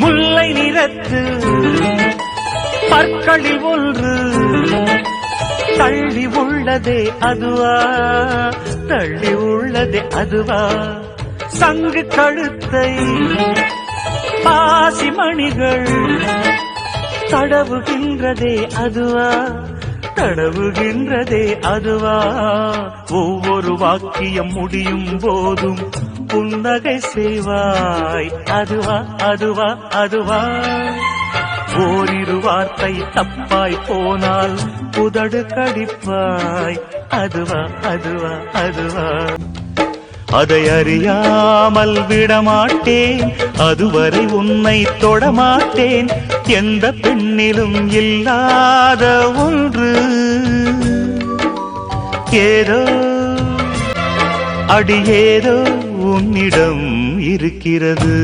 முல்லை நிறத்து பற்களில் ஒன்று தள்ளி உள்ளதே அதுவா, தள்ளி உள்ளதே அதுவா, சங்கு கழுத்தை பாசிமணிகள் தடவுகின்றதே அதுவா, தடவுகின்றதே அதுவா, ஒவ்வொரு வாக்கியம் முடியும் போதும் புன்னகை செய்வாய் அதுவா, அதுவா, அதுவா, ஓரிரு வார்த்தை தப்பாய் போனால் உதடு கடிப்பாய் அதுவா, அதுவா, அதுவா, அதை அறியாமல் விடமாட்டேன், அதுவரை உன்னை தொடமாட்டேன், எந்த பெண்ணிலும் இல்லாத ஒன்று ஏதோ அடியேதோ உன்னிடம் இருக்கிறது.